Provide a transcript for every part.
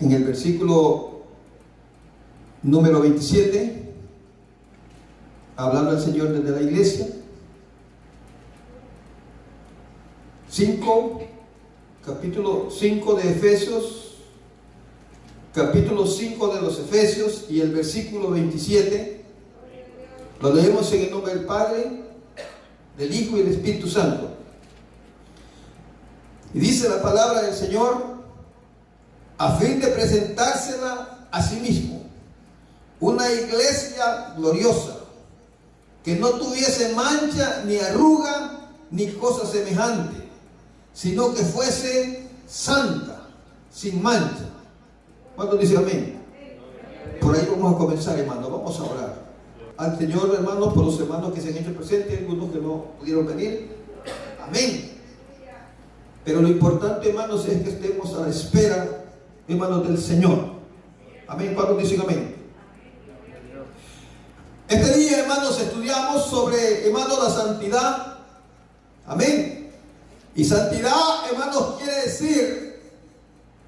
en el versículo número 27, hablando el Señor desde la iglesia. 5, capítulo 5 de Efesios, capítulo 5 de los Efesios y el versículo 27, lo leemos en el nombre del Padre, del Hijo y del Espíritu Santo. Y dice la palabra del Señor: a fin de presentársela a sí mismo, una iglesia gloriosa, que no tuviese mancha, ni arruga, ni cosa semejante, sino que fuese santa, sin mancha. ¿Cuánto dice amén? Por ahí vamos a comenzar, hermanos. Vamos a orar al Señor, hermanos, por los hermanos que se han hecho presentes, algunos que no pudieron venir. Amén. Pero lo importante, hermanos, es que estemos a la espera, hermanos, del Señor. Amén. ¿Cuántos dicen amén? Este día, hermanos, estudiamos sobre, hermanos, la santidad. Amén. Y santidad, hermanos, quiere decir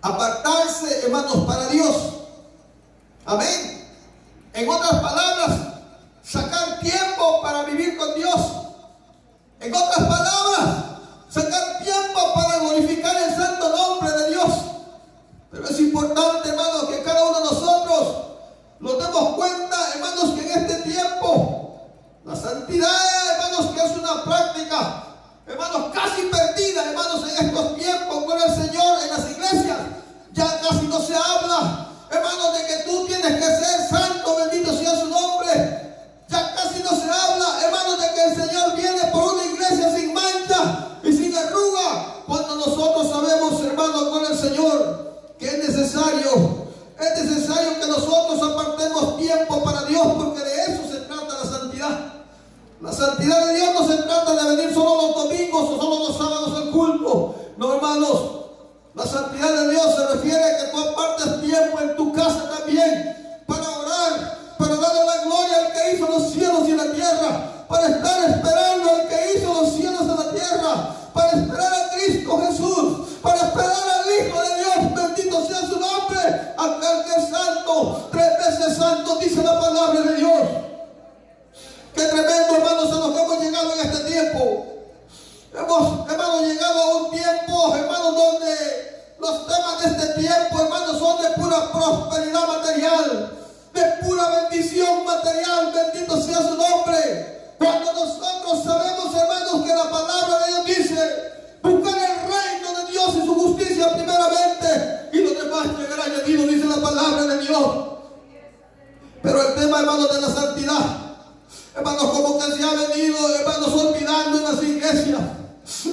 apartarse, hermanos, para Dios. Amén. En otras palabras, sacar tiempo para vivir con Dios. En otras palabras, sacar tiempo para glorificar el santo nombre de Dios. Pero es importante, hermanos, que cada uno de nosotros nos demos cuenta, hermanos, que en este tiempo la santidad, hermanos, que es una práctica, hermanos, casi perdida, hermanos, en estos tiempos con el Señor en las iglesias. Ya casi no se habla, hermanos, de que tú tienes que ser santo, bendito sea su nombre. Ya casi no se habla, hermanos, de que el Señor viene por una iglesia sin mancha y sin arruga, cuando nosotros sabemos, hermanos, con el Señor, que es necesario que nosotros apartemos tiempo para Dios, porque de eso se trata la santidad. La santidad de Dios no se trata de venir solo los domingos o solo los sábados al culto. No, hermanos. La santidad de Dios se refiere a que tú apartes tiempo en tu casa también para orar, para darle la gloria al que hizo los cielos y la tierra, para estar esperando al que hizo los cielos y la tierra, para esperar a Cristo Jesús, para esperar al Hijo de Dios, bendito sea su nombre, aquel que es santo, 3 veces santo, dice la palabra de Dios. Qué tremendo, hermanos, a los que hemos llegado en este tiempo. Hemos, hermanos, llegado a un tiempo, hermanos, donde los temas de este tiempo, hermanos, son de pura prosperidad material, de pura bendición material, bendito sea su nombre. Cuando nosotros sabemos, hermanos, que la palabra de Dios dice: buscar el reino de Dios y su justicia primeramente, y lo demás llegará añadido, dice la palabra de Dios. Pero el tema, hermanos, de la santidad, hermanos, como que se ha venido, hermanos, olvidando en las iglesias.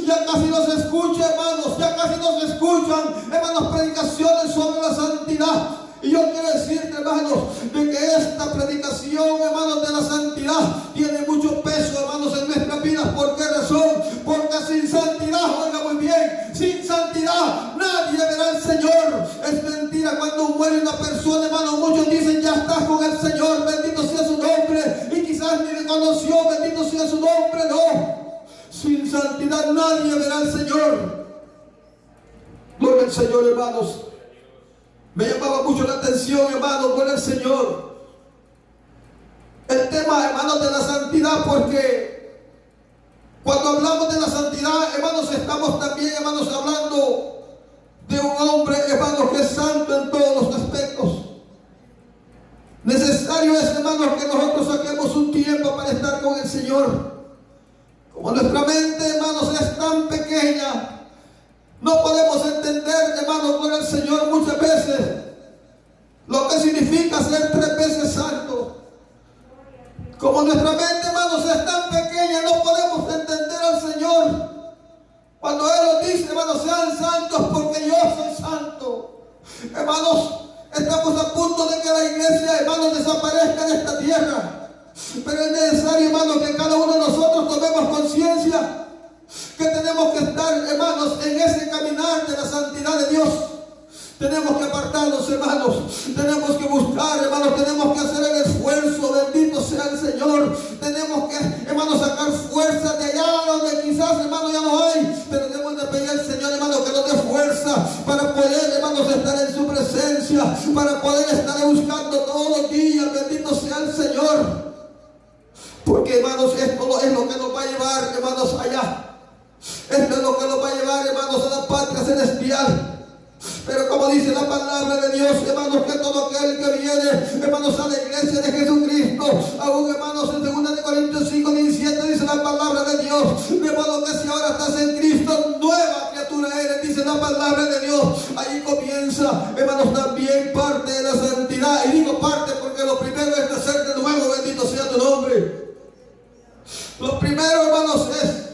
Ya casi no se escucha, hermanos, ya casi no se escuchan, hermanos, predicaciones sobre la santidad. Y yo quiero decirte, hermanos, de que esta predicación, hermanos, de la santidad tiene mucho peso, hermanos, en nuestras vidas. ¿Por qué razón? Porque sin santidad, oiga muy bien, sin santidad nadie verá al Señor. Es mentira cuando muere una persona, hermanos, muchos dicen: ya está con el Señor, bendito sea su nombre, y quizás ni le conoció, bendito sea su nombre. No, sin santidad nadie verá al Señor. Gloria al Señor, hermanos. Me llamaba mucho la atención, hermanos, gloria al Señor, el tema, hermanos, de la santidad, porque cuando hablamos de la santidad, hermanos, estamos también, hermanos, hablando de un hombre, hermanos, que es santo en todos los aspectos. Necesario es, hermanos, que nosotros saquemos un tiempo para estar con el Señor. Como nuestra mente, hermanos, es tan pequeña, no podemos entender, hermanos, con el Señor muchas veces lo que significa ser 3 veces santo. Como nuestra mente, hermanos, es tan pequeña, no podemos entender al Señor cuando Él nos dice: hermanos, sean santos porque yo soy santo. Hermanos, estamos a punto de que la iglesia, hermanos, desaparezca de esta tierra. Pero es necesario, hermanos, que cada uno de nosotros tomemos conciencia que tenemos que estar, hermanos, en ese caminar de la santidad de Dios. Tenemos que apartarnos, hermanos. Tenemos que buscar, hermanos. Tenemos que hacer el esfuerzo. Bendito sea el Señor. Tenemos que, hermanos, sacar fuerzas de allá donde quizás, hermanos, ya no hay. Pero debemos de pedir al Señor, hermanos, que nos dé fuerza para poder, hermanos, estar en su presencia. presencia para poder estar buscando todos los días. Bendito sea el Señor. Porque, hermanos, esto es lo que nos va a llevar, hermanos, allá. Esto es lo que nos va a llevar, hermanos, a la patria celestial. Pero como dice la palabra de Dios, hermanos, que todo aquel que viene, hermanos, a la iglesia de Jesucristo, aún, hermanos, en 2 Corintios 5:17 dice la palabra de Dios, de modo que si ahora estás en Cristo, nueva criatura eres, dice la palabra de Dios. Ahí comienza, hermanos, también parte de la santidad. Y digo parte porque lo primero es nacer de nuevo, bendito sea tu nombre. Lo primero, hermanos, es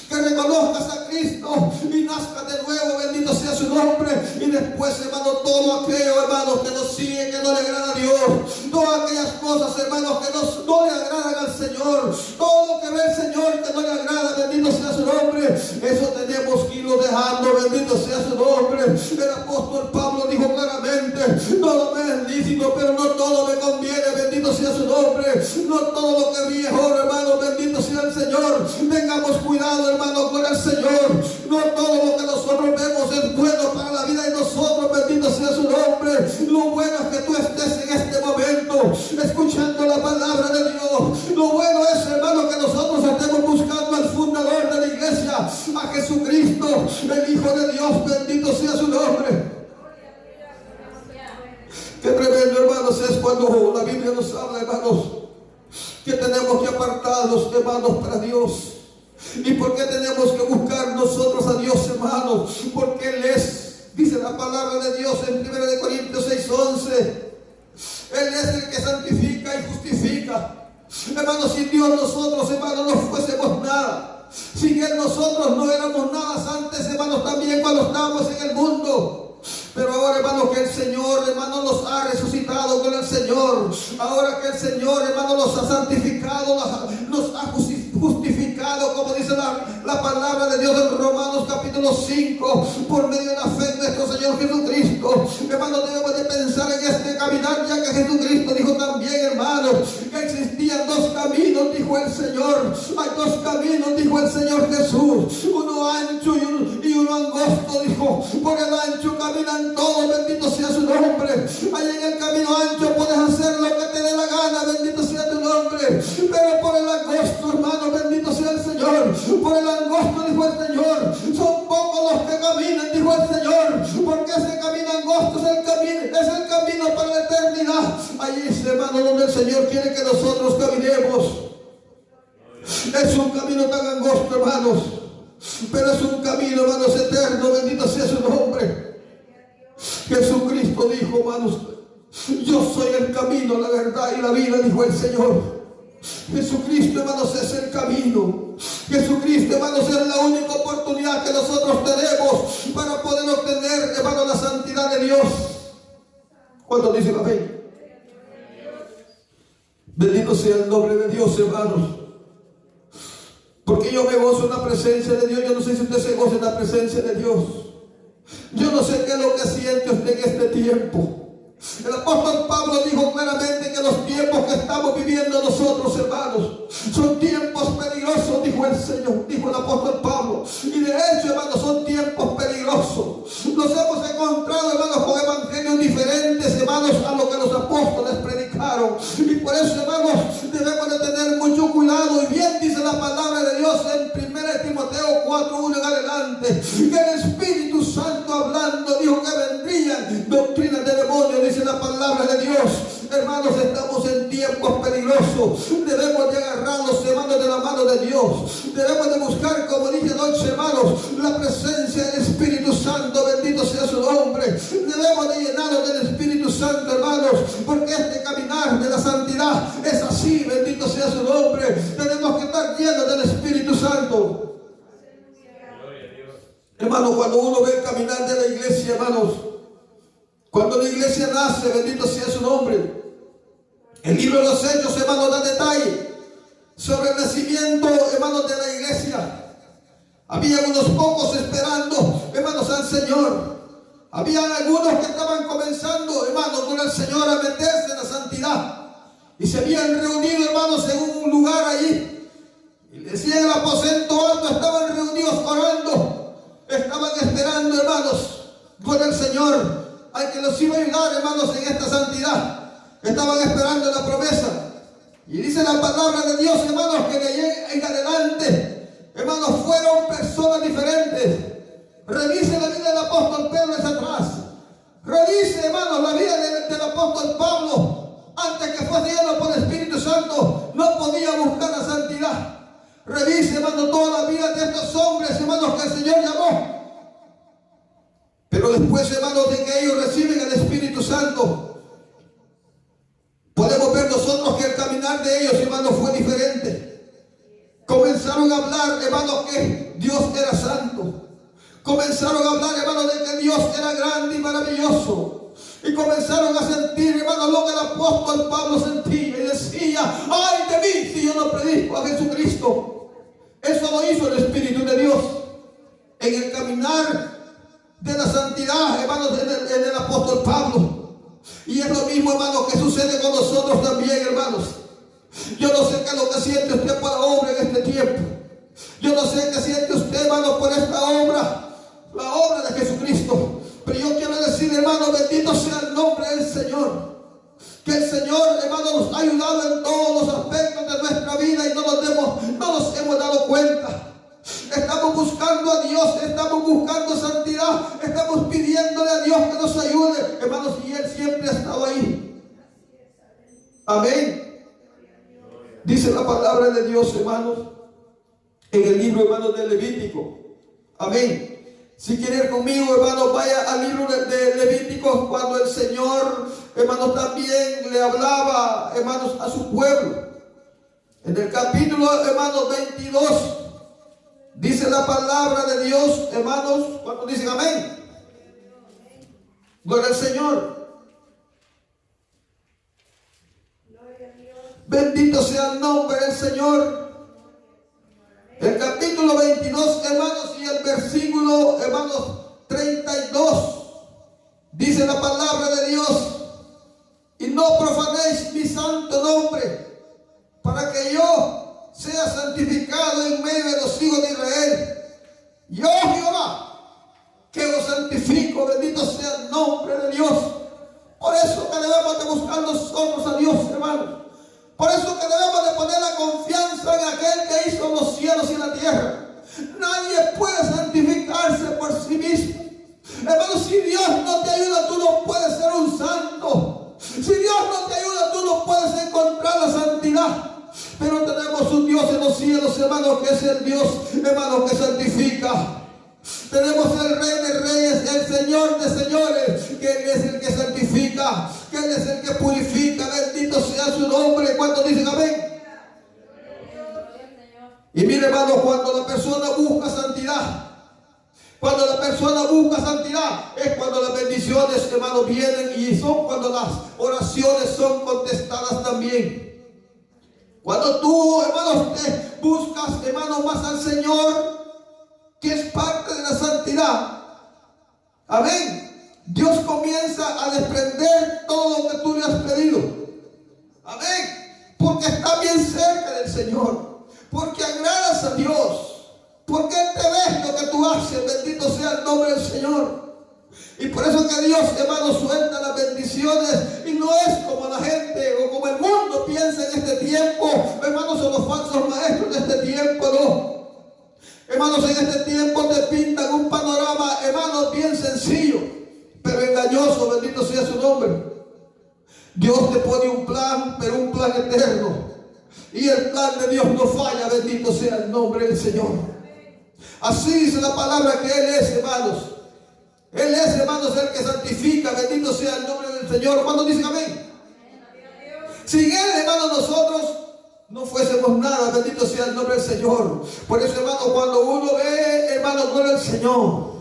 que reconozcas a Cristo y nazcas de nuevo, bendito sea su nombre. Y después, hermano, todo aquello, hermanos, que nos sigue, que no le agrada a Dios, todas aquellas cosas, hermanos, que no le agradan al Señor, todo lo que ve el Señor que no le agrada, bendito sea su nombre, eso tenemos que irlo dejando, bendito sea su nombre. El apóstol Pablo dijo claramente: todo me es lícito, pero no todo me conviene, bendito sea su nombre. No todo lo que es mejor, hermano, bendito sea el Señor. Tengamos cuidado, hermano, con el Señor. No todo lo que nosotros vemos es bueno para la vida de nosotros, bendito sea su nombre. Lo bueno es que tú estés en este momento escuchando la palabra de Dios. Lo bueno es, hermano, que nosotros estemos buscando al fundador de la iglesia, a Jesucristo, el Hijo de Dios, bendito sea su nombre. Qué tremendo, hermanos, es cuando la Biblia nos habla, hermanos, que tenemos que apartarnos, hermanos, para Dios. ¿Y por qué tenemos que buscar nosotros a Dios, hermanos? Porque Él es, dice la palabra de Dios en 1 Corintios 6:11, Él es el que santifica y justifica. Hermanos, sin Dios nosotros, hermanos, no fuésemos nada. Sin Él nosotros no éramos nada antes, hermanos, también cuando estábamos en el mundo. Pero ahora, hermanos, que el Señor, hermanos, nos ha resucitado con el Señor. Ahora que el Señor, hermanos, nos ha santificado, nos ha justificado, como dice la palabra de Dios en Romanos capítulo 5, por medio de la fe en nuestro Señor Jesucristo. Hermanos, debemos de pensar en este caminar, ya que Jesucristo dijo también, hermanos, que existían dos caminos, dijo el Señor. Hay dos caminos, dijo el Señor Jesús, uno ancho y uno angosto, dijo. Por el ancho caminan todos, bendito sea su nombre. Ahí en el camino ancho puedes hacer lo que te dé la gana, bendito sea tu nombre. Pero por el angosto, hermano, bendito sea el Señor. Por el angosto, dijo el Señor, son pocos los que caminan, dijo el Señor. Porque ese camino angosto es el camino para la eternidad. Ahí es, hermano, donde el Señor quiere que nosotros caminemos. Es un camino tan angosto, hermanos, pero es un camino, hermanos, eterno, bendito sea su nombre. Jesucristo dijo, hermanos, yo soy el camino, la verdad y la vida, dijo el Señor. Jesucristo, hermanos, es el camino. Jesucristo, hermanos, es la única oportunidad que nosotros tenemos para poder obtener, hermanos, la santidad de Dios. ¿Cuántos dicen amén? Bendito sea el nombre de Dios, hermanos. Porque yo me gozo en la presencia de Dios. Yo no sé si usted se goza en la presencia de Dios. Yo no sé qué es lo que siente usted en este tiempo. El apóstol Pablo dijo claramente que los tiempos que estamos viviendo nosotros, hermanos, son tiempos peligrosos, dijo el Señor, dijo el apóstol Pablo. Y de hecho, hermanos, son tiempos peligrosos. Nos hemos encontrado, hermanos, con evangelios diferentes, hermanos, a lo que los apóstoles predicaron. Y por eso, hermanos, debemos de tener mucho cuidado. Y bien dice la palabra de Dios en 1 Timoteo 4:1 en adelante, que el Espíritu Santo hablando dijo que vendrían doctrinas de demonios, dice la palabra de Dios. Hermanos, estamos en tiempos peligrosos. Debemos de agarrarnos, hermanos, de la mano de Dios. Debemos de buscar, como dije anoche, hermanos, la presencia del Espíritu Santo, bendito sea su nombre. Debemos de llenarnos del Espíritu Santo, hermanos, porque este caminar de la santidad es así, bendito sea su nombre. Tenemos que estar llenos del Espíritu Santo. Hermanos, cuando uno ve el caminar de la iglesia, hermanos, cuando la iglesia nace, bendito sea su nombre, el libro de los Hechos, hermanos, da detalle sobre el nacimiento, hermanos, de la iglesia. Había unos pocos esperando, hermanos, al Señor. Había algunos que estaban comenzando, hermanos, con el Señor a meterse en la santidad. Y se habían reunido, hermanos, en un lugar allí. Y decían el aposento alto, estaban reunidos orando. Estaban esperando, hermanos, con el Señor. al que los iba a ayudar, hermanos, en esta santidad. Estaban esperando la promesa. Y dice la palabra de Dios, hermanos, que de ahí en adelante, hermanos, fueron personas diferentes. Revise la vida del apóstol Pedro hacia atrás. Revise, hermanos, la vida del apóstol Pablo. Antes que fuese lleno por el Espíritu Santo, no podía buscar la santidad. Revise, hermano, toda la vida de estos hombres, hermanos, que el Señor llamó. Pero después, hermanos, de que ellos reciben el Espíritu Santo, podemos ver nosotros que el caminar de ellos, hermanos, fue diferente. Comenzaron a hablar, hermanos, que Dios era santo. Comenzaron a hablar, hermanos, de que Dios era grande y maravilloso. Y comenzaron a sentir, hermanos, lo que el apóstol Pablo sentía y decía: ay de mí si yo no predico a Jesucristo. Eso lo hizo el Espíritu de Dios en el caminar de la santidad, hermanos, en el apóstol Pablo. Y es lo mismo, hermanos, que sucede con nosotros también, hermanos. Yo no sé qué es lo que siente usted por la obra en este tiempo. Yo no sé qué siente usted, hermanos, por esta obra, la obra de Jesucristo. Pero yo quiero decir, hermano, bendito sea el nombre del Señor. Que el Señor, hermano, nos ha ayudado en todos los aspectos de nuestra vida y no nos hemos dado cuenta. Estamos buscando a Dios, estamos buscando santidad, estamos pidiéndole a Dios que nos ayude, hermanos, y Él siempre ha estado ahí. Amén. Dice la palabra de Dios, hermanos, en el libro, hermanos, de Levítico. Amén. Si quieren conmigo, hermanos, vaya al libro de Levíticos, cuando el Señor, hermanos, también le hablaba, hermanos, a su pueblo. En el capítulo, hermanos, 22, dice la palabra de Dios, hermanos, cuando dicen amén. Gloria al Señor. Bendito sea el nombre del Señor. El capítulo 22, hermanos, y el versículo, hermanos, 32, dice la palabra de Dios: y no profanéis mi santo nombre, para que yo sea santificado en medio de los hijos de Israel. Yo, Jehová, que os santifico, bendito sea el nombre de Dios. Por eso que debemos de buscar nosotros a Dios, hermanos. Por eso que debemos de poner la confianza en aquel que hizo los cielos y la tierra. Nadie puede santificarse por sí mismo. Hermano, si Dios no te ayuda, tú no puedes ser un santo. Si Dios no te ayuda, tú no puedes encontrar la santidad. Pero tenemos un Dios en los cielos, hermanos, que es el Dios, hermanos, que santifica. Tenemos el Rey de Reyes, el Señor de Señores, que Él es el que santifica, que Él es el que purifica. Bendito sea su nombre. ¿Cuántos dicen amén? Y mire, hermano, cuando la persona busca santidad, es cuando las bendiciones, hermanos, vienen, y son cuando las oraciones son contestadas también. Cuando tú, hermanos, te buscas, hermanos, más al Señor, que es parte de la santidad, amén, Dios comienza a desprender todo lo que tú le has pedido. Amén. Porque está bien cerca del Señor, porque agradas a Dios, porque Él te ve lo que tú haces. Bendito sea el nombre del Señor. Y por eso que Dios, hermanos, suelta las bendiciones, y no es como la gente o como el mundo piensa en este tiempo. Hermanos, son los falsos maestros de este tiempo, no. Hermanos, en este tiempo te pintan un panorama, hermanos, bien sencillo, pero engañoso. Bendito sea su nombre. Dios te pone un plan, pero un plan eterno. Y el plan de Dios no falla. Bendito sea el nombre del Señor. Así dice la palabra, que Él es, hermanos. Él es, hermanos, el que santifica. Bendito sea el nombre del Señor. ¿Cuántos dicen amén? Sin Él, hermanos, nosotros no fuésemos nada. Bendito sea el nombre del Señor. Por eso, hermano, cuando uno ve, hermano, gloria al Señor.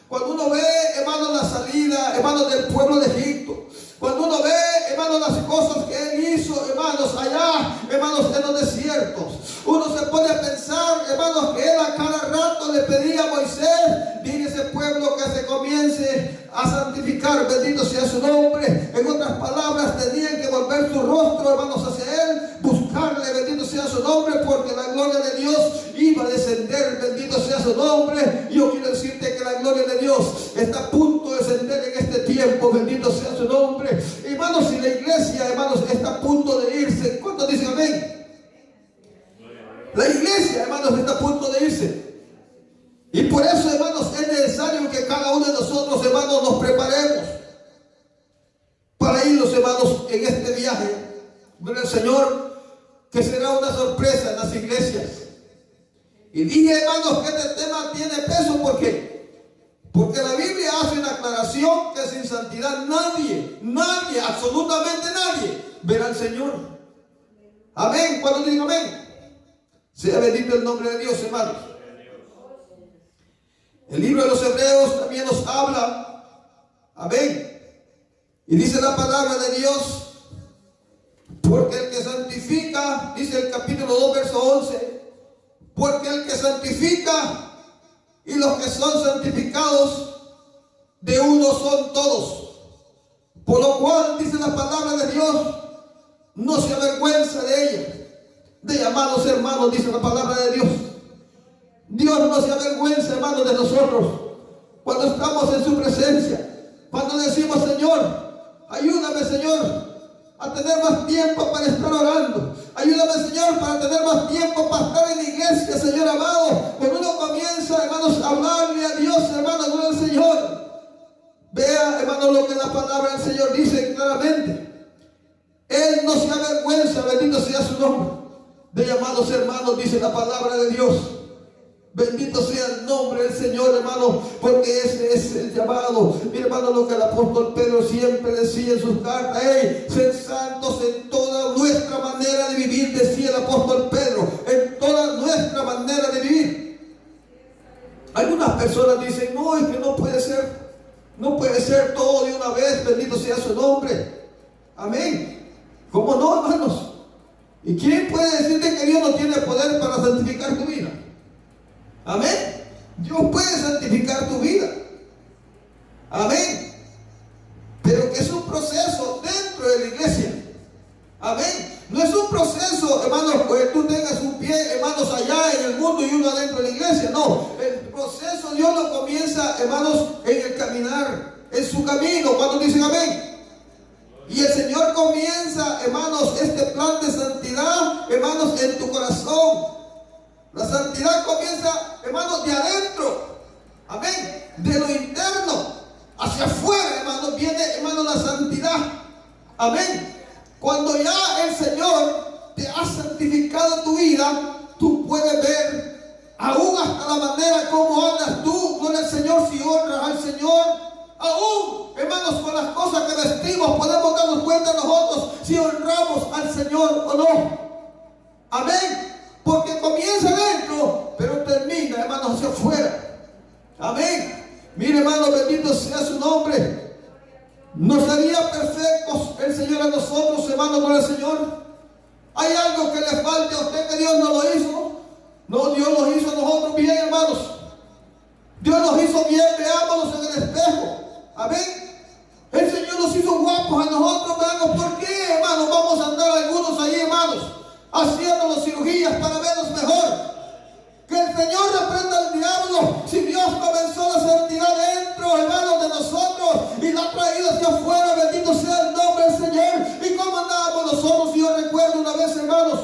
Cuando uno ve, hermano, la salida, hermano, del pueblo de Egipto. Cuando uno ve, hermano, las cosas que Él hizo, hermanos, allá, hermanos, en los desiertos. Uno se pone a pensar, hermanos, que Él a cada rato le pedía a Moisés: dile a ese pueblo que se comience a santificar. Bendito sea su nombre. En otras palabras, tenían que volver su rostro, hermanos, hacia Él, buscarle. Bendito sea su nombre, porque la gloria de Dios iba a descender. Bendito sea su nombre. Yo quiero decirte que la gloria de Dios está a punto de descender en este tiempo. tiempo, bendito sea su nombre. Hermanos, si la iglesia, hermanos, está a punto de irse, ¿cuántos dicen amén? La iglesia, hermanos, está a punto de irse. Y por eso, hermanos, es necesario que cada uno de nosotros, hermanos, nos preparemos para irnos, hermanos, en este viaje con el Señor, que será una sorpresa en las iglesias. Y dije, hermanos, que este tema tiene peso. ¿Por qué? Porque la Biblia hace una aclaración que sin santidad nadie, absolutamente nadie, verá al Señor. Amén. ¿Cuándo digo amén? Sea bendito el nombre de Dios, hermanos. El libro de los Hebreos también nos habla. Amén. Y dice la palabra de Dios: porque el que santifica, dice el capítulo 2, verso 11, porque el que santifica y los que son santificados de uno son todos. Por lo cual, dice la palabra de Dios, no se avergüenza de ella, de llamados hermanos, dice la palabra de Dios. Dios no se avergüenza, hermanos, de nosotros cuando estamos en su presencia, cuando decimos: Señor, ayúdame, Señor, a tener más tiempo para estar orando. Ayúdame, Señor, para tener más tiempo para estar en la iglesia, Señor amado. Cuando uno comienza, hermanos, a hablarle a Dios, hermanos, con el Señor, vea, hermanos, lo que la palabra del Señor dice claramente. Él no se avergüenza, bendito sea su nombre, de llamados hermanos, dice la palabra de Dios. Bendito sea el nombre del Señor, hermano, porque ese es el llamado. Mi hermano, lo que el apóstol Pedro siempre decía en sus cartas: ser santos en toda nuestra manera de vivir, decía el apóstol Pedro, en toda nuestra manera de vivir. Algunas personas dicen: no, es que no puede ser todo de una vez, bendito sea su nombre. Amén. ¿Cómo no, hermanos? ¿Y quién puede decirte que Dios no tiene poder para santificar tu vida? Amén. Dios puede santificar tu vida. Amén. Pero que es un proceso dentro de la iglesia. Amén. No es un proceso, hermanos, que tú tengas un pie, hermanos, allá en el mundo y uno adentro de la iglesia. No. El proceso Dios lo comienza, hermanos, en el caminar, en su camino. ¿Cuántos dicen amén? Y el Señor comienza, hermanos, este plan de santidad, hermanos, en tu corazón. La santidad comienza, hermanos, de adentro. Amén. De lo interno hacia afuera, hermanos, viene, hermanos, la santidad. Amén. Cuando ya el Señor te ha santificado tu vida, tú puedes ver aún hasta la manera como andas tú con el Señor, si honras al Señor. Aún, hermanos, con las cosas que vestimos podemos darnos cuenta nosotros si honramos al Señor o no. Amén. Porque comienza adentro, pero termina, hermanos, hacia afuera. Amén. Mire, hermano, bendito sea su nombre. ¿Nos haría perfectos el Señor a nosotros, hermanos, con el Señor? ¿Hay algo que le falte a usted que Dios no lo hizo? No, Dios nos hizo a nosotros bien, hermanos. Dios nos hizo bien, veámonos en el espejo. Amén. El Señor nos hizo guapos a nosotros, veamos por qué, hermanos, vamos a andar algunos ahí, hermanos, haciéndonos cirugías para vernos mejor. Que el Señor reprenda al diablo. Si Dios comenzó la santidad dentro, hermanos, de nosotros y la ha traído hacia afuera, bendito sea el nombre del Señor. ¿Y cómo andábamos nosotros? Yo recuerdo una vez, hermanos,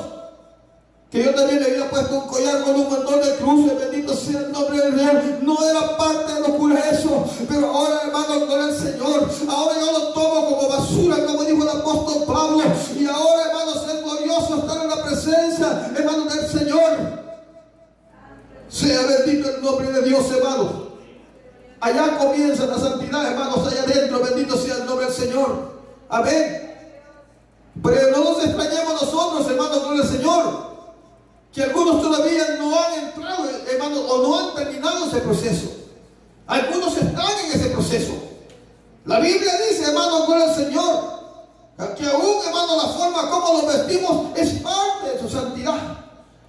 que yo también le había puesto un collar con un montón de cruces, bendito sea el nombre del Señor. No era parte de locura eso, pero ahora, hermanos, con el Señor, ahora yo lo tomo como basura, como dijo el apóstol Pablo. Y ahora, hermanos, es glorioso estar en la presencia, hermanos, del Señor. Sea bendito el nombre de Dios, hermanos. Allá comienza la santidad, hermanos, allá adentro, bendito sea el nombre del Señor. Amén. Pero no nos extrañemos nosotros, hermanos, con el Señor, que algunos todavía no han entrado, hermanos, o no han terminado ese proceso. Algunos están en ese proceso. La Biblia dice, hermanos, con el Señor, que aún, hermanos, la forma como nos vestimos es parte de su santidad.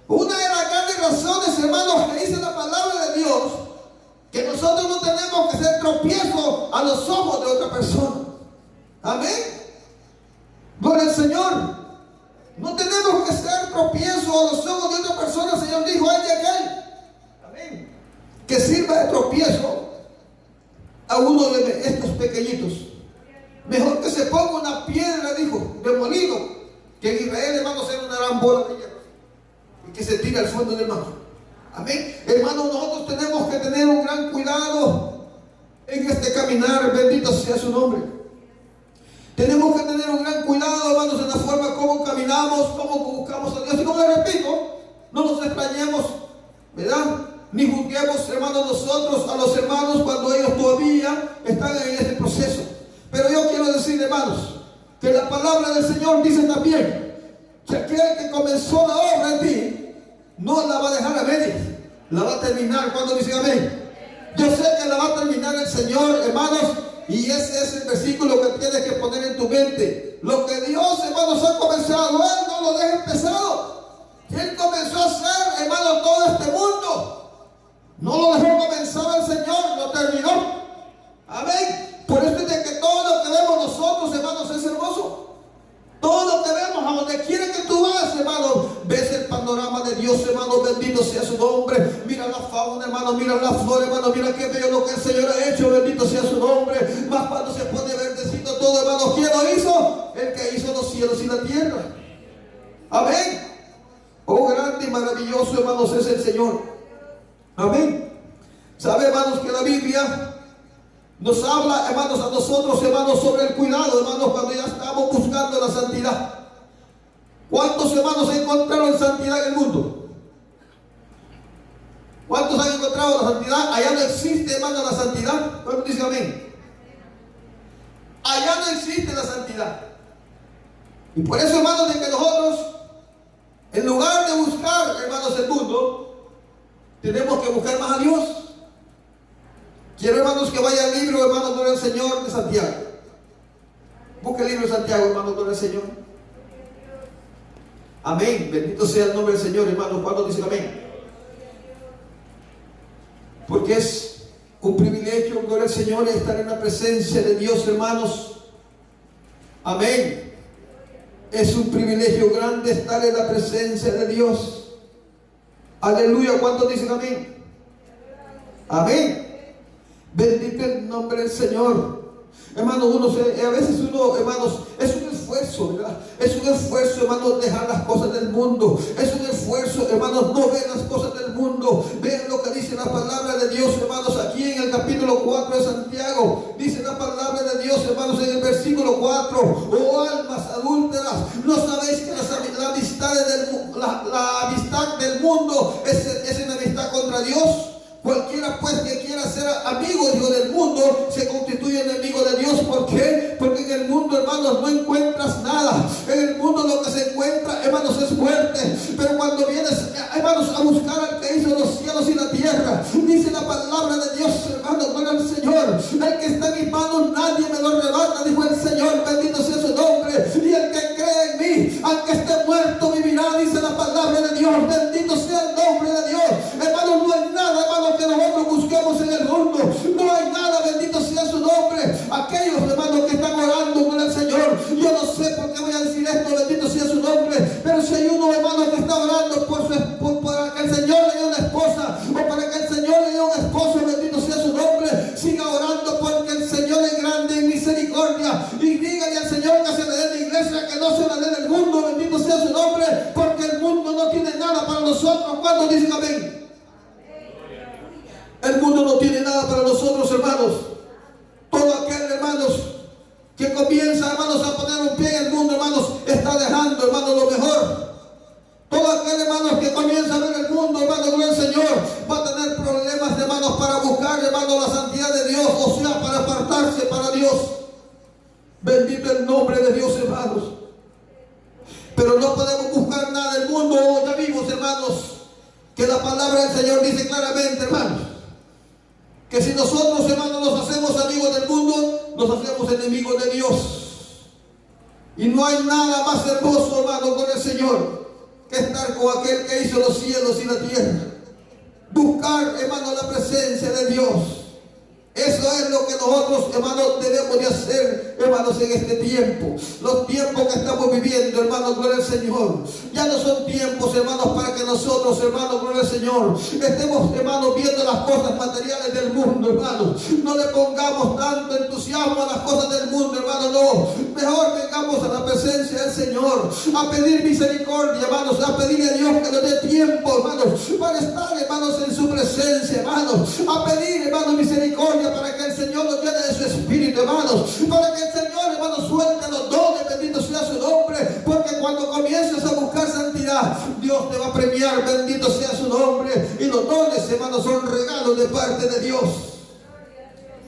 Una de las grandes razones, hermanos, que dice la palabra de Dios, que nosotros no tenemos que ser tropiezo a los ojos de otra persona. Amén. Gloria al Señor. No tenemos que ser tropiezo a los ojos de otra persona. El Señor dijo: hay de aquel, amén, que sirva de tropiezo a uno de estos pequeñitos. Mejor que se ponga una piedra, dijo, de molino, que en Israel, hermanos, era una gran bola de hierro y que se tira al fondo del mar. Amén. Hermanos, nosotros tenemos que tener un gran cuidado en este caminar. Bendito sea su nombre. Tenemos que tener un gran cuidado, hermanos, en la forma como caminamos, como buscamos a Dios. Y como les repito, no nos extrañemos, ¿verdad? Ni juzguemos, hermanos, nosotros a los hermanos cuando ellos todavía están en ese proceso. Pero yo quiero decir, hermanos, que la palabra del Señor dice también que aquel que comenzó la obra en ti no la va a dejar a medias, la va a terminar. Cuando dicen amén, yo sé que la va a terminar el Señor, hermanos, y ese es el versículo que tienes que poner en tu mente. Lo que Dios, hermanos, ha comenzado, Él no lo deja empezado. Él comenzó a hacer, hermanos, todo este mundo. No lo dejó comenzar el Señor, lo terminó. Amén. Por eso es de que todo lo que vemos nosotros, hermanos, es hermoso. Todo lo que vemos, a donde quiera que tú vas, hermano, ves el panorama de Dios, hermano, bendito sea su nombre. Mira la fauna, hermano, mira la flor, hermano, mira qué bello lo que el Señor ha hecho, bendito sea su nombre. Más cuando se pone verdecito todo, hermano, ¿quién lo hizo? El que hizo los cielos y la tierra. Amén. Oh, grande y maravilloso, hermanos, es el Señor. Amén. ¿Sabe, hermanos, que la Biblia nos habla, hermanos, a nosotros, hermanos, sobre el cuidado, hermanos, cuando ya estamos buscando la santidad? ¿Cuántos, hermanos, encontraron santidad en el mundo? ¿Cuántos han encontrado la santidad? Allá no existe, hermanos, la santidad. ¿Cuántos dicen amén? Allá no existe la santidad. Y por eso, hermanos, de que nosotros, en lugar de buscar, hermanos, el mundo, tenemos que buscar más a Dios. Quiero, hermanos, que vaya al libro, hermanos, gloria al Señor, de Santiago. Busque el libro de Santiago, hermanos, gloria al Señor. Amén. Bendito sea el nombre del Señor, hermanos. ¿Cuándo dicen amén? Porque es un privilegio, gloria al Señor, estar en la presencia de Dios, hermanos. Amén. Es un privilegio grande estar en la presencia de Dios. Aleluya. ¿Cuántos dicen amén? Amén. Bendito el nombre del Señor. Hermanos, a veces uno, hermanos, es un esfuerzo, ¿verdad? Es un esfuerzo, hermanos, dejar las cosas del mundo. Es un esfuerzo, hermanos, no ver las cosas del mundo. Vean lo que dice la palabra de Dios, hermanos, aquí en el capítulo 4 de Santiago. Dice la palabra de Dios, hermanos, en el versículo 4: oh almas adúlteras, ¿no sabéis que la amistad del mundo es una amistad contra Dios? Cualquiera pues que quiera ser amigo, digo, del mundo, se constituye enemigo de Dios. ¿Por qué? Porque en el mundo, hermanos, no encuentras nada. En el mundo lo que se encuentra, hermanos, es muerte. Pero cuando vienes, hermanos, a buscar al que hizo los cielos y la tierra, dice la palabra de Dios, hermanos, gloria al Señor: el que está en mis manos nadie me lo arrebata, dijo el Señor, bendito sea su nombre. Y el que cree en mí, aunque esté muerto, vivirá, dice la palabra de Dios. Bendito sea el nombre de Dios. Hermanos, no hay nada, hermanos, que nosotros busquemos en el mundo. No hay nada, bendito sea su nombre. Aquellos, hermanos, que están orando con el Señor, yo no sé por qué voy a decir esto, bendito sea su nombre, pero si hay uno, hermano, que está orando para que el Señor le dé una esposa, o para que el Señor le dé un esposo, bendito sea su nombre, siga orando, porque el Señor es grande en misericordia. Y dígale al Señor que se le dé en la iglesia, que no se le dé en el mundo, bendito sea su nombre, porque el mundo no tiene nada para nosotros. ¿Cuándo dicen amén? El mundo no tiene nada para nosotros, hermanos. Todo aquel, hermanos, que comienza, hermanos, a poner un pie en el mundo, hermanos, está dejando, hermanos, lo mejor. Todo aquel, hermanos, que comienza a ver el mundo, hermanos, gloria al Señor, va a tener problemas, hermanos, para buscar, hermanos, la santidad de Dios, o sea, para apartarse para Dios. Bendito el nombre de Dios, hermanos. Pero no podemos buscar nada del mundo. Ya vimos, hermanos, que la palabra del Señor dice claramente, hermanos, que si nosotros, hermanos, nos hacemos amigos del mundo, nos hacemos enemigos de Dios. Y no hay nada más hermoso, hermano, con el Señor, que estar con aquel que hizo los cielos y la tierra. Buscar, hermano, la presencia de Dios. Eso es lo que nosotros, hermanos, debemos de hacer, hermanos. hermanos, en este tiempo. Los tiempos que estamos viviendo, hermanos, gloria al Señor. Ya no son tiempos, hermanos, para que nosotros, hermanos, gloria al Señor, estemos, hermanos, viendo las cosas materiales del mundo, hermanos. No le pongamos tanto entusiasmo a las cosas del mundo, hermanos, no. Mejor vengamos a la presencia del Señor, a pedir misericordia, hermanos, a pedirle a Dios que nos dé tiempo, hermanos, para estar, hermanos, en su presencia, hermanos, a pedir, hermanos, misericordia para que el Señor nos llene de su Espíritu, hermanos, para que el Señor, hermanos, suelte los dones, bendito sea su nombre, porque cuando comiences a buscar santidad, Dios te va a premiar, bendito sea su nombre, y los dones, hermanos, son regalos de parte de Dios.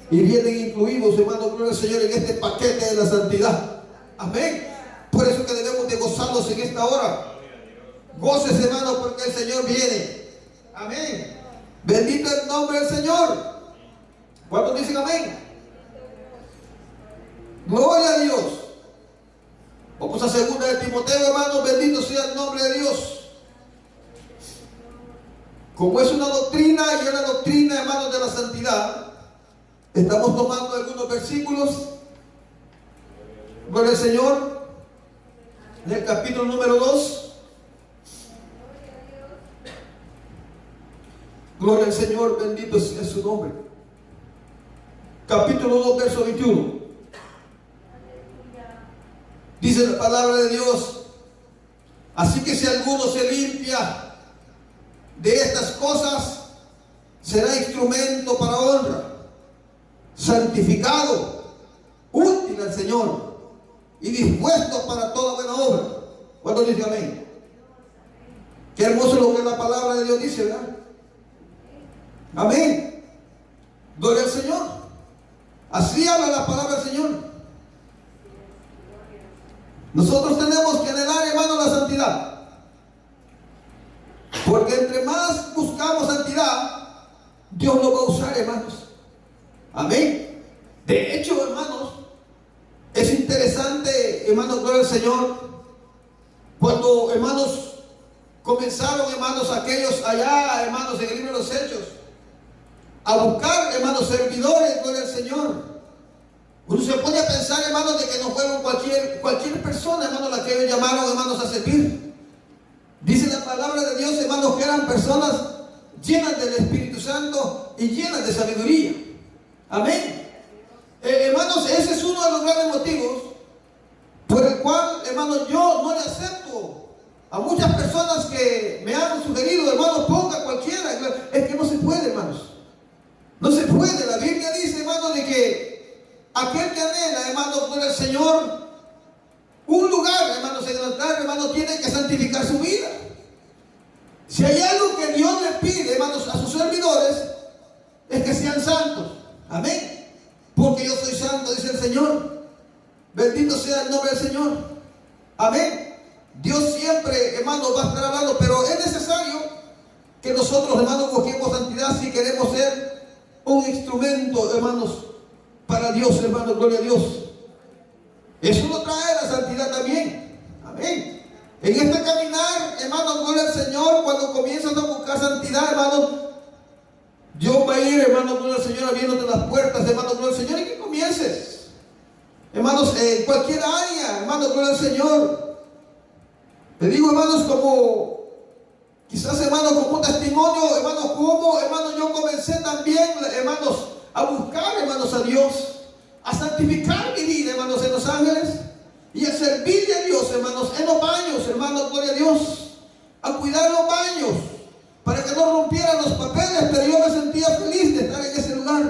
Y vienen incluidos, hermanos, gloria al Señor, en este paquete de la santidad. Amén. Por eso que debemos de gozarnos en esta hora. Goces, hermanos, porque el Señor viene. Amén. Bendito el nombre del Señor. ¿Cuántos dicen amén? Gloria a Dios. Vamos a 2 de Timoteo, hermanos. Bendito sea el nombre de Dios. Como es una doctrina y una doctrina, hermanos, de la santidad, estamos tomando algunos versículos. Gloria al Señor. En el capítulo número 2. Gloria al Señor, bendito sea su nombre. Capítulo 2, verso 21. Dice la palabra de Dios: así que si alguno se limpia de estas cosas, será instrumento para honra, santificado, útil al Señor y dispuesto para toda buena obra. ¿Cuántos dicen amén? Qué hermoso lo que la palabra de Dios dice, ¿verdad? Amén. Gloria al Señor. Así habla la palabra del Señor. Nosotros tenemos que anhelar, hermano, la santidad, porque entre más buscamos santidad, Dios lo va a usar, hermanos. Amén. De hecho, hermanos, es interesante, hermanos, gloria al Señor, cuando, hermanos, comenzaron, hermanos, aquellos allá, hermanos, en el libro de los Hechos, a buscar, hermanos, servidores, gloria al Señor. Uno se pone a pensar, hermanos, de que no fueron cualquier persona, hermanos, la que ellos llamaron, hermanos, a servir. Dice la palabra de Dios, hermanos, que eran personas llenas del Espíritu Santo y llenas de sabiduría. Amén. Hermanos, ese es uno de los grandes motivos por el cual, hermanos, yo no le acepto a muchas personas que me han sugerido, hermanos, ponga cualquiera. Es que no se puede, hermanos. No se puede. La Biblia dice, hermanos, de que aquel que anhela, hermanos, por el Señor, un lugar, hermanos, en el altar, hermanos, tiene que santificar su vida. Si hay algo que Dios le pide, hermanos, a sus servidores, es que sean santos. Amén. Porque yo soy santo, dice el Señor. Bendito sea el nombre del Señor. Amén. Dios siempre, hermanos, va a estar hablando, pero es necesario que nosotros, hermanos, busquemos santidad si queremos ser un instrumento, hermanos, para Dios, hermanos, gloria a Dios. Eso nos trae la santidad también. Amén. En este caminar, hermanos, gloria al Señor, cuando comienzas a buscar santidad, hermanos, Dios va a ir, hermanos, gloria al Señor, abriéndote las puertas, hermanos, gloria al Señor, y que comiences, hermanos, en cualquier área, hermanos, gloria al Señor. Le digo, hermanos, como quizás, hermanos, como un testimonio, hermanos, como, hermanos, yo comencé también, hermanos, a buscar, hermanos, a Dios, a santificar mi vida, hermanos, en Los Ángeles, y a servirle a Dios, hermanos, en los baños, hermanos, gloria a Dios, a cuidar los baños, para que no rompieran los papeles, pero yo me sentía feliz de estar en ese lugar.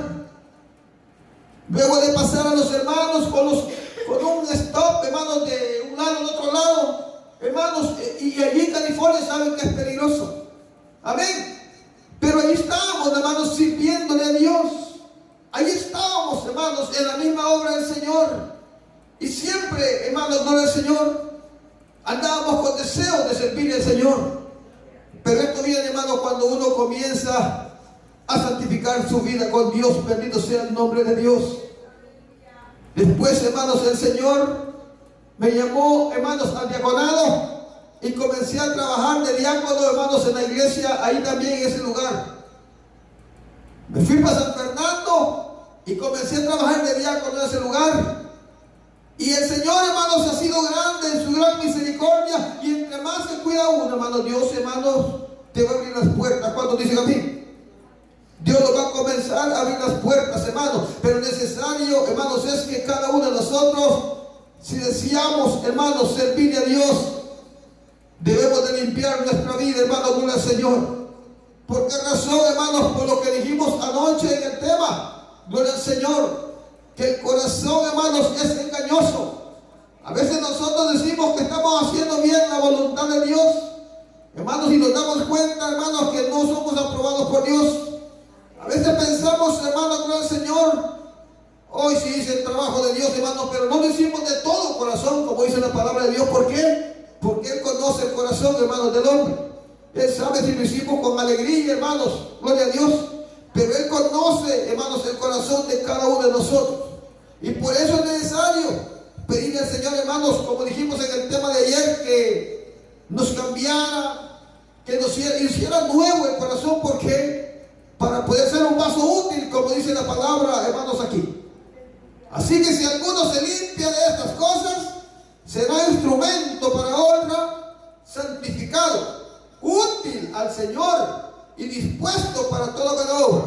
Luego de pasar a los hermanos con un stop, hermanos, de un lado al otro lado, hermanos, y allí en California saben que es peligroso. Amén. Pero ahí estábamos, hermanos, sirviéndole a Dios. Ahí estábamos, hermanos, en la misma obra del Señor. Y siempre, hermanos, no del Señor, andábamos con deseos de servirle al Señor. Pero esto viene, hermanos, cuando uno comienza a santificar su vida con Dios. Bendito sea el nombre de Dios. Después, hermanos, el Señor me llamó, hermanos, al diaconado, y comencé a trabajar de diácono, hermanos, en la iglesia, ahí también en ese lugar. Me fui para San Fernando y comencé a trabajar de diácono en ese lugar. día uno, hermanos, Dios, hermanos, te va a abrir las puertas. ¿Cuántos dicen a mí? Dios nos va a comenzar a abrir las puertas, hermanos. Pero necesario, hermanos, es que cada uno de nosotros, si deseamos, hermanos, servirle a Dios, debemos de limpiar nuestra vida, hermanos, gloria al Señor. ¿Por qué razón, hermanos? Por lo que dijimos anoche en el tema, gloria al Señor, que el corazón, hermanos, es engañoso. A veces nosotros decimos que estamos haciendo bien la voluntad de Dios, hermanos, y nos damos cuenta, hermanos, que no somos aprobados por Dios. A veces pensamos, hermanos, gloria al Señor, hoy sí hice el trabajo de Dios, hermanos, pero no lo hicimos de todo corazón, como dice la palabra de Dios. ¿Por qué? Porque Él conoce el corazón, hermanos, del hombre. Él sabe si lo hicimos con alegría, hermanos, gloria a Dios. Pero Él conoce, hermanos, el corazón de cada uno de nosotros. Y por eso es necesario pedirle al Señor, hermanos, como dijimos en el tema de ayer, que nos cambiara, que nos hiciera nuevo el corazón. ¿Por qué? Para poder ser un vaso útil, como dice la palabra, hermanos, aquí. Así que si alguno se limpia de estas cosas, será instrumento para honra, santificado, útil al Señor y dispuesto para toda buena obra.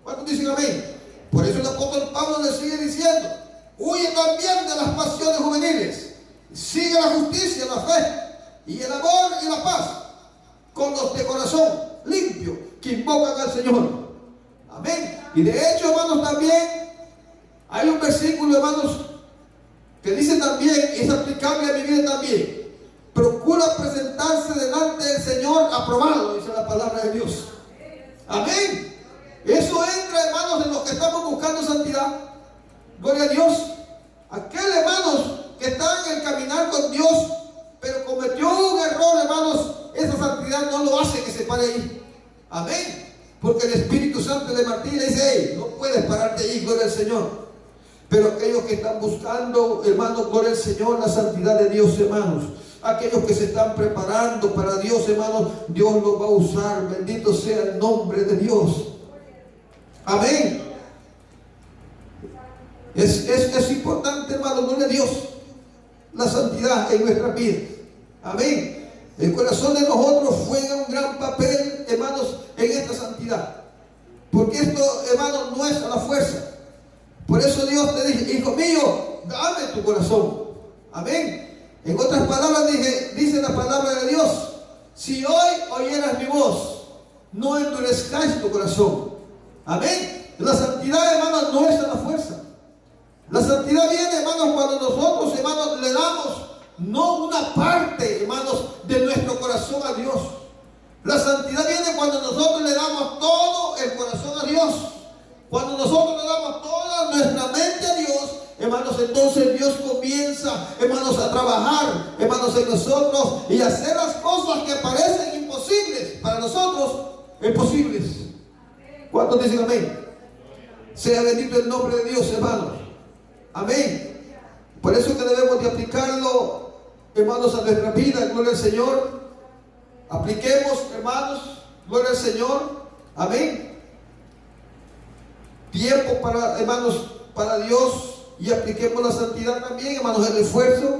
¿Cuántos dicen amén? Por eso el apóstol Pablo le sigue diciendo: huye también de las pasiones juveniles, sigue la justicia, la fe y el amor y la paz con los de corazón limpio que invocan al Señor. Amén. Y de hecho, hermanos, también hay un versículo, hermanos, que dice también, y es aplicable a mi vida también: procura presentarse delante del Señor aprobado, dice la palabra de Dios. Amén. Eso entra, hermanos, en los que estamos buscando santidad. Gloria a Dios. Aquel, hermanos, que está en el caminar con Dios, pero cometió un error, hermanos, esa santidad no lo hace que se pare ahí. Amén. Porque el Espíritu Santo de Martín le dice: hey, no puedes pararte ahí, gloria al Señor. Pero aquellos que están buscando, hermanos, gloria al Señor, la santidad de Dios, hermanos, aquellos que se están preparando para Dios, hermanos, Dios los va a usar. Bendito sea el nombre de Dios. Amén. Es importante, hermanos, gloria a Dios, la santidad en nuestra vida. Amén. El corazón de nosotros juega un gran papel, hermanos, en esta santidad. Porque esto, hermanos, no es a la fuerza. Por eso Dios te dice: hijo mío, dame tu corazón. Amén. En otras palabras, dice la palabra de Dios: si hoy oyeras mi voz, no endurezcáis tu corazón. Amén. La santidad, hermanos, no es a la fuerza. La santidad viene, hermanos, cuando nosotros, hermanos, le damos no una parte, hermanos, de nuestro corazón a Dios. La santidad viene cuando nosotros le damos todo el corazón a Dios. Cuando nosotros le damos toda nuestra mente a Dios, hermanos, entonces Dios comienza, hermanos, a trabajar, hermanos, en nosotros y hacer las cosas que parecen imposibles para nosotros, imposibles. ¿Cuántos dicen amén? Sea bendito el nombre de Dios, hermanos. Amén. Por eso que debemos de aplicarlo, hermanos, a nuestra vida. Gloria al Señor. Apliquemos, hermanos, gloria al Señor. Amén. Tiempo para, hermanos, para Dios, y apliquemos la santidad también, hermanos, el esfuerzo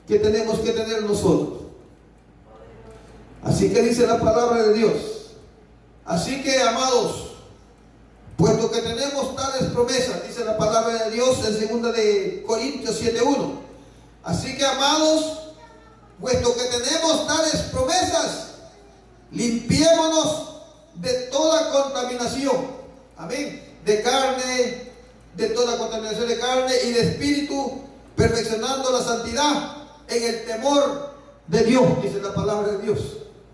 que tenemos que tener nosotros. Así que dice la palabra de Dios. Así que, amados, puesto que tenemos tales promesas, dice la palabra de Dios en 2 de Corintios 7:1. Así que, amados, puesto que tenemos tales promesas, limpiémonos de toda contaminación. Amén. De carne, de toda contaminación de carne y de espíritu, perfeccionando la santidad en el temor de Dios, dice la palabra de Dios.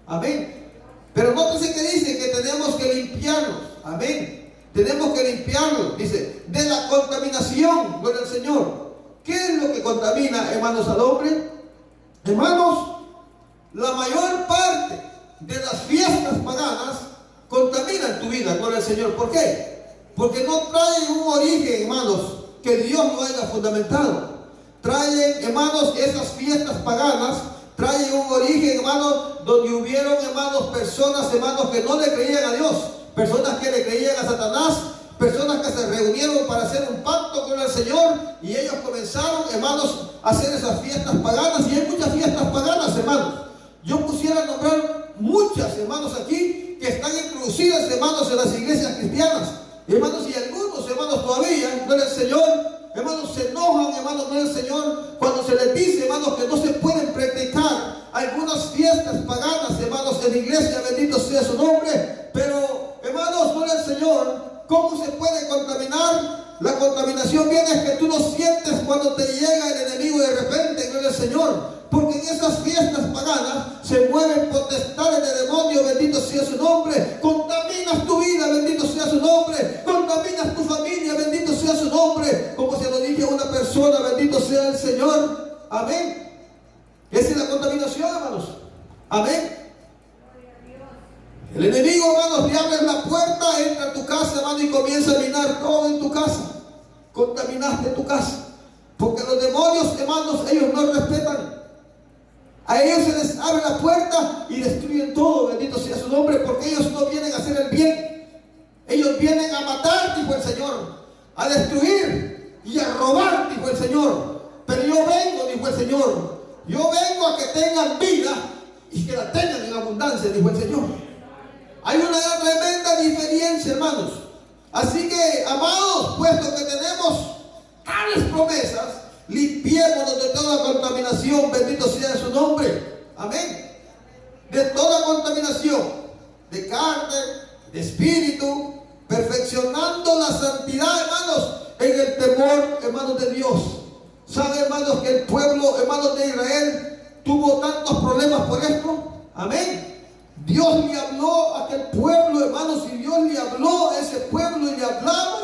Amén. Pero nótese que dice que tenemos que limpiarnos. Amén. Tenemos que limpiarnos, dice, de la contaminación, gloria al Señor. ¿Qué es lo que contamina, hermanos, al hombre? Hermanos, la mayor parte de las fiestas paganas contaminan tu vida, gloria al Señor. ¿Por qué? Porque no traen un origen, hermanos, que Dios no haya fundamentado. Traen, hermanos, esas fiestas paganas, traen un origen, hermanos, donde hubieron, hermanos, personas, hermanos, que no le creían a Dios. Personas que le creían a Satanás, personas que se reunieron para hacer un pacto con el Señor, y ellos comenzaron, hermanos, a hacer esas fiestas paganas. Y hay muchas fiestas paganas, hermanos, yo pusiera a nombrar muchas, hermanos, aquí, que están introducidas, hermanos, en las iglesias cristiaas. Hermanos, y algunos, hermanos, todavía, gloria al Señor, hermanos, se enojan, hermanos, gloria al Señor, cuando se les dice, hermanos, que no se pueden practicar algunas fiestas paganas, hermanos, en la iglesia, bendito sea su nombre. Pero, hermanos, gloria al Señor, ¿cómo se puede contaminar? La contaminación viene es que tú no sientes cuando te llega el enemigo de repente, gloria al Señor. Porque en esas fiestas paganas se mueven potestades de demonio, bendito sea su nombre. Contaminas tu vida, bendito sea su nombre. Contaminas tu familia, bendito sea su nombre. Como se lo dije a una persona, bendito sea el Señor. Amén. Esa es la contaminación, hermanos. Amén. El enemigo, hermanos, te abre la puerta, entra a tu casa, hermano, y comienza a minar todo en tu casa. Contaminaste tu casa. Porque los demonios, hermanos, ellos no respetan. A ellos se les abre la puerta y destruyen todo, bendito sea su nombre, porque ellos no vienen a hacer el bien. Ellos vienen a matar, dijo el Señor, a destruir y a robar, dijo el Señor. Pero yo vengo, dijo el Señor, yo vengo a que tengan vida y que la tengan en abundancia, dijo el Señor. Hay una tremenda diferencia, hermanos. Así que, amados, puesto que tenemos tales promesas, limpiémonos de toda contaminación, bendito sea su nombre. Amén. De toda contaminación, de carne, de espíritu, perfeccionando la santidad, hermanos, en el temor, hermanos, de Dios. ¿Saben, hermanos, que el pueblo, hermanos, de Israel tuvo tantos problemas por esto? Amén. Dios le habló a aquel pueblo, hermanos, y Dios le habló a ese pueblo y le hablaba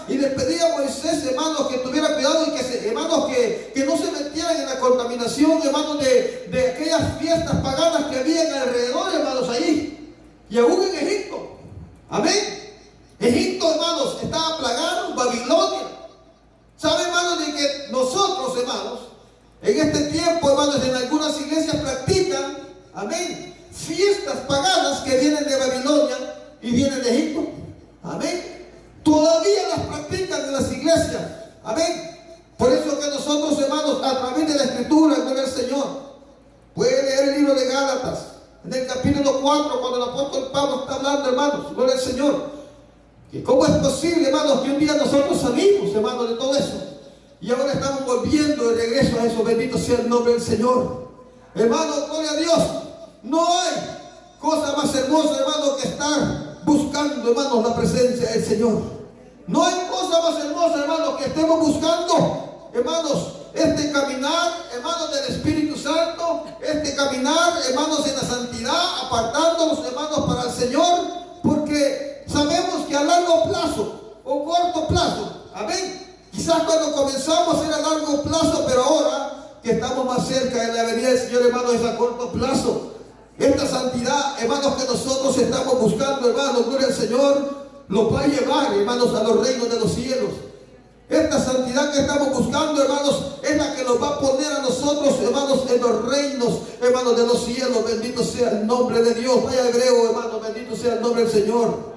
y le pedía a Moisés, hermanos, que tuviera cuidado y que, hermanos, que no se metieran en la contaminación, hermanos, de aquellas fiestas paganas que habían alrededor, hermanos, ahí. Y aún en Egipto. Amén. Egipto, hermanos, estaba plagado, Babilonia. ¿Saben, hermanos, de que nosotros, hermanos, en este tiempo, hermanos, en algunas iglesias practican, amén, fiestas paganas que vienen de Babilonia y vienen de Egipto? Amén. Todavía las practican en las iglesias. Amén. Por eso que nosotros, hermanos, a través de la Escritura, gloria al Señor, puede leer el libro de Gálatas, en el capítulo 4, cuando el apóstol Pablo está hablando, hermanos, gloria al Señor, que cómo es posible, hermanos, que un día nosotros salimos, hermanos, de todo eso, y ahora estamos volviendo de regreso a eso. Bendito sea el nombre del Señor. Hermanos, gloria a Dios. No hay cosa más hermosa, hermano, que estar buscando, hermanos, la presencia del Señor. No hay cosa más hermosa, hermanos, que estemos buscando, hermanos, este caminar, hermanos, del Espíritu Santo, este caminar, hermanos, en la santidad, apartándonos, hermanos, para el Señor, porque sabemos que a largo plazo o corto plazo, amén, quizás cuando comenzamos era a largo plazo, pero ahora que estamos más cerca de la venida del Señor, hermanos, es a corto plazo. Esta santidad, hermanos, que nosotros estamos buscando, hermanos, gloria al Señor, los va a llevar, hermanos, a los reinos de los cielos. Esta santidad que estamos buscando, hermanos, es la que nos va a poner a nosotros, hermanos, en los reinos, hermanos, de los cielos. Bendito sea el nombre de Dios. Vaya hebreo, hermanos, bendito sea el nombre del Señor.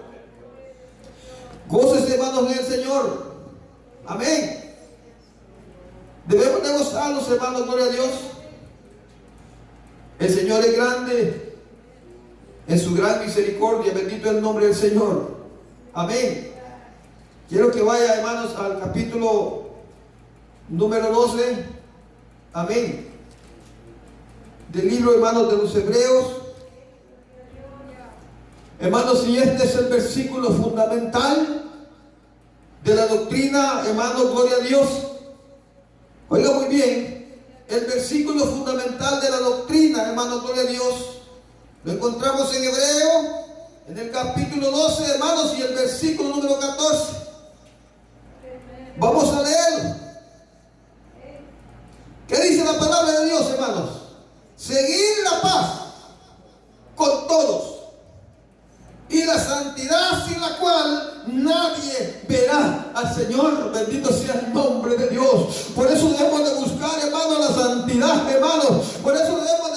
Gócese, hermanos, en el Señor. Amén. Debemos de gozarnos, hermanos, gloria a Dios. El Señor es grande en su gran misericordia. Bendito es el nombre del Señor. Amén. Quiero que vaya, hermanos, al capítulo número 12. Amén. Del libro, hermanos, de los Hebreos. Hermanos, y este es el versículo fundamental de la doctrina, hermanos, gloria a Dios. Oiga muy bien. El versículo fundamental de la doctrina, hermanos, gloria a Dios, lo encontramos en Hebreo, en el capítulo 12, hermanos, y el versículo número 14. Vamos a leerlo. ¿Qué dice la palabra de Dios, hermanos? Seguir la paz con todos y la santidad sin la cual nadie verá al Señor. Bendito sea el nombre de Dios. Por eso debemos de buscar, hermanos, la santidad, hermanos. Por eso debemos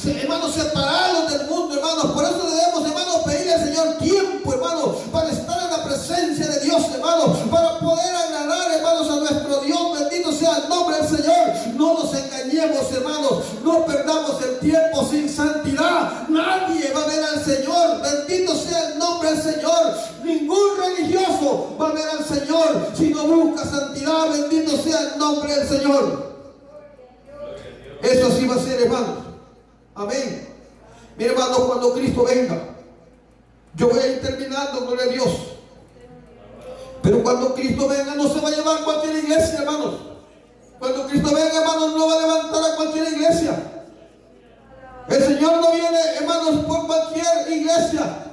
de, hermanos, separarnos del mundo, hermanos. Por eso debemos, hermanos, pedirle al Señor tiempo, hermanos, para estar en la presencia de Dios, hermanos, para poder agradar, hermanos, a nuestro Dios. Bendito sea el nombre del Señor. No nos engañemos, hermanos. No perdamos el tiempo sin santidad. Nadie va a ver al Señor. Bendito sea el nombre del Señor. Ningún religioso va a ver al Señor si no busca santidad. Bendito sea el nombre del Señor. Eso así va a ser, hermanos. Amén. Mi hermano, cuando Cristo venga, yo voy a ir terminando, gloria a Dios. Pero cuando Cristo venga, no se va a llevar cualquier iglesia, hermanos. Cuando Cristo venga, hermanos, no va a levantar a cualquier iglesia. El Señor no viene, hermanos, por cualquier iglesia.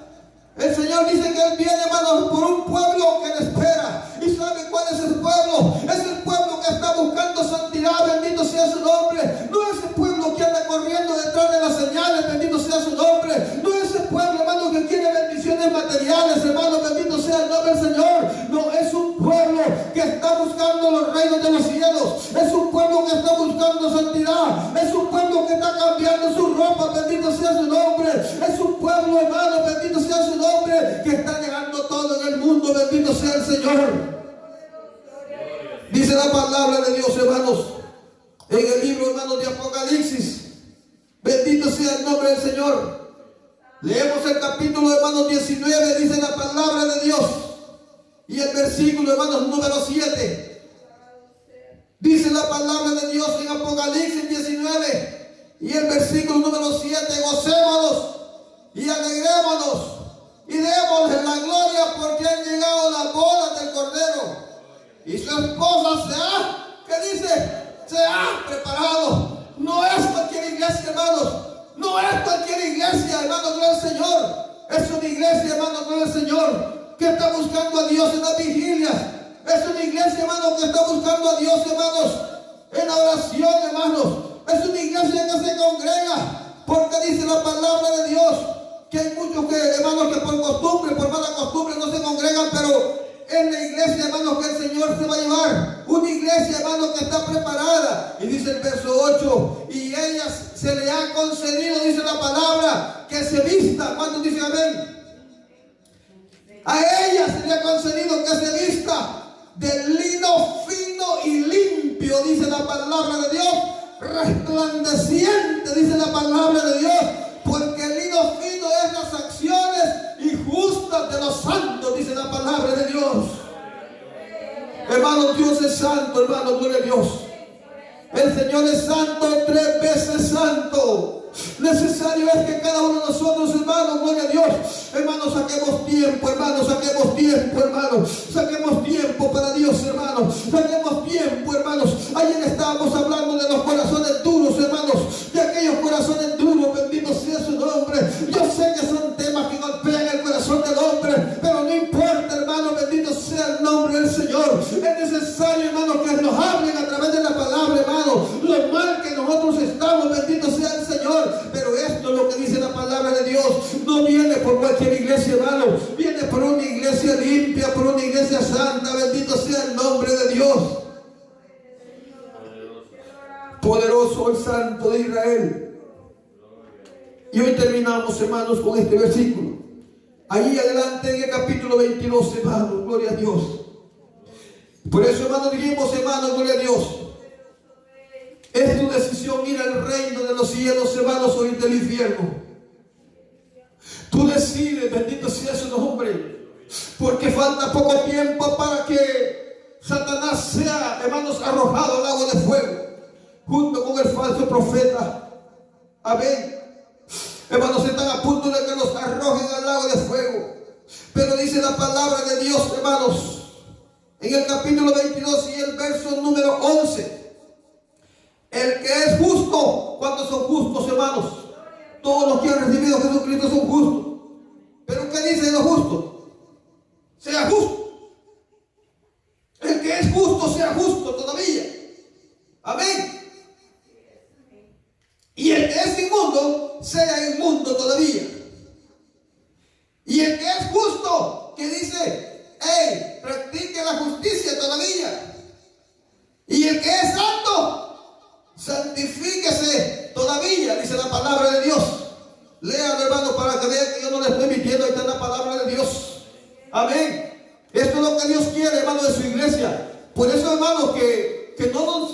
El Señor dice que Él viene, hermanos, por un pueblo que le espera. ¿Y sabe cuál es el pueblo? Es el pueblo que está buscando santidad, bendito sea su nombre. No es el pueblo que anda corriendo detrás de las señales, bendito sea su nombre. No es el pueblo, hermano, que quiere bendiciones materiales, hermano, bendito sea el nombre del Señor. No, es un pueblo que está buscando los reinos de los cielos. Es un pueblo que está buscando santidad. Es un pueblo que está cambiando su ropa, bendito sea su nombre. Es un pueblo, hermano, bendito sea su nombre, que está dejando todo en el mundo, bendito sea el Señor. Dice la palabra de Dios, hermanos, en el libro, hermanos, de Apocalipsis. Bendito sea el nombre del Señor. Leemos el capítulo, hermanos, 19, dice la palabra de Dios. Y el versículo, hermanos, número 7. Dice la palabra de Dios en Apocalipsis 19. Y el versículo número 7. Gocémonos y alegrémonos y démosle la gloria porque han llegado las bodas del Cordero. Y su esposa ¿qué dice? Se ha preparado. No es cualquier iglesia, hermanos. No es cualquier iglesia, hermanos, gloria al Señor. Es una iglesia, hermanos, gloria al Señor, que está buscando a Dios en la vigilia. Es una iglesia, hermanos, que está buscando a Dios, hermanos, en la oración, hermanos. Es una iglesia que se congrega, porque dice la palabra de Dios que hay muchos que, hermanos, que por costumbre, por mala costumbre no se congregan, pero es la iglesia, hermanos, que el Señor se va a llevar. Una iglesia, hermanos, que está preparada. Y dice el verso 8, y ellas se le ha concedido, dice la palabra, que se vista. ¿Cuántos dicen amén? A ella se le ha concedido que se vista de lino fino y limpio, dice la palabra de Dios, resplandeciente, dice la palabra de Dios, porque el lino fino es las acciones injustas de los santos, dice la palabra de Dios. Hermano, Dios es santo, hermano, gloria a Dios. El Señor es santo, 3 veces santo. Necesario es que cada uno de nosotros, hermanos, gloria a Dios, hermanos, saquemos tiempo, hermanos, saquemos tiempo, hermanos, saquemos tiempo para Dios, hermanos, saquemos tiempo, hermanos. Ayer estábamos hablando de los corazones duros, hermanos, de aquellos corazones duros, bendito sea su nombre. Yo sé que son temas que golpean el corazón del hombre, pero no importa, hermano, bendito sea el nombre del Señor. Es necesario, hermano, que nos hablen a través de la palabra, hermano, lo mal que nosotros estamos, bendito sea el Señor. Pero esto es lo que dice la palabra de Dios. No viene por cualquier iglesia, hermano. Viene por una iglesia limpia, por una iglesia santa. Bendito sea el nombre de Dios. Poderoso el Santo de Israel. Y hoy terminamos, hermanos, con este versículo. Ahí adelante en el capítulo 22, hermanos, gloria a Dios. Por eso, hermanos, dijimos, hermanos, gloria a Dios. Es tu decisión ir al reino de los cielos, hermanos, o ir del infierno. Tú decides, bendito sea su nombre, porque falta poco tiempo para que Satanás sea, hermanos, arrojado al lago de fuego, junto con el falso profeta. Amén. Hermanos, están a punto de que los arrojen al lago de fuego. Pero dice la palabra de Dios, hermanos, en el capítulo 22 y el verso número 11. El que es justo, ¿cuántos son justos, hermanos? Todos los que han recibido a Jesucristo son justos. Pero ¿qué dice lo justo? Sea justo. El que es justo, sea justo todavía. Amén. Y el que es inmundo, sea inmundo todavía. Y el que es justo, que dice, practique la justicia todavía. Y el que es santo, santifíquese todavía, dice la palabra de Dios. Lean, hermano, para que vean que yo no le estoy mintiendo. Ahí está la palabra de Dios. Amén. Esto es lo que Dios quiere, hermano, de su iglesia. Por eso, hermano, que no nos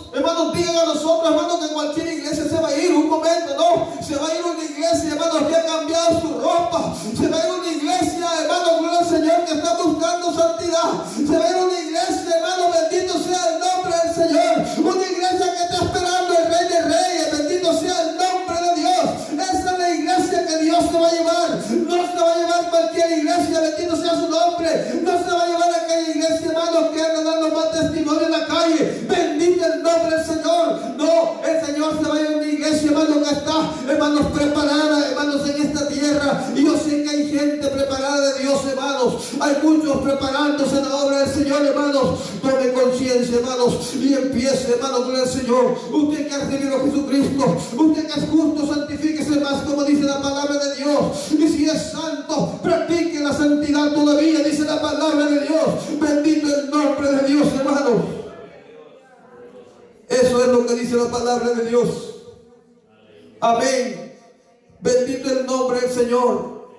nos digan a nosotros, hermanos, que cualquier iglesia se va a ir un momento, no. Se va a ir una iglesia, hermanos, que ha cambiado su ropa. Se va a ir una iglesia, hermanos, gloria al Señor, que está buscando santidad. Se va a ir una iglesia, hermanos, bendito sea el nombre del Señor. Una iglesia que está esperando el Rey de Reyes, bendito sea el nombre de Dios. Esa es la iglesia que Dios se va a llevar. No se va a llevar cualquier iglesia, bendito sea su nombre. No se va a llevar aquella iglesia, hermanos, que anda dando más testimonio en la calle. Bendito el nombre del Señor. No, el Señor se va a llevar una iglesia, hermanos, que está, hermanos, preparada, hermanos, en esta tierra. Y yo sé que hay gente preparada de Dios, hermanos. Hay muchos preparándose en la obra del Señor, hermanos. Tome conciencia, hermanos, y empiece, hermanos, con el Señor. Usted que ha recibido a Jesucristo, usted que es justo, santifíquese más, como dice la palabra de Dios. Y si es santo, practique la santidad todavía, dice la palabra de Dios. Bendito el nombre de Dios, hermanos. Eso es lo que dice la palabra de Dios. Amén. Bendito el nombre del Señor.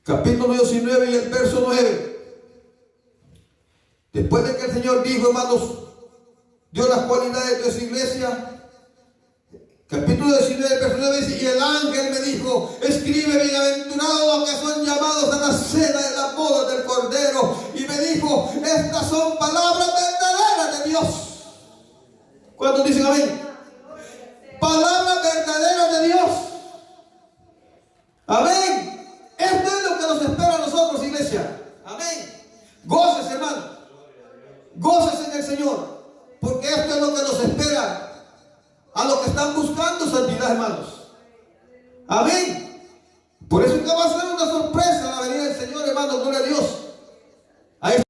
Capítulo 19 y el verso 9. Después de que el Señor dijo, hermanos, dio las cualidades de su iglesia. Capítulo 19, verso 9 dice: y el ángel me dijo, escribe, bienaventurados los que son llamados a la cena de la boda del Cordero. Y me dijo, estas son palabras verdaderas de Dios. ¿Cuántos dicen amén? Palabras verdaderas de Dios. Amén. Esto es lo que nos espera a nosotros, iglesia. Amén. Gócese, hermano. Gócese en el Señor. Porque esto es lo que nos espera a los que están buscando santidad, hermanos. Amén. Por eso que va a ser una sorpresa la venida del Señor, hermanos, gloria a Dios. Ahí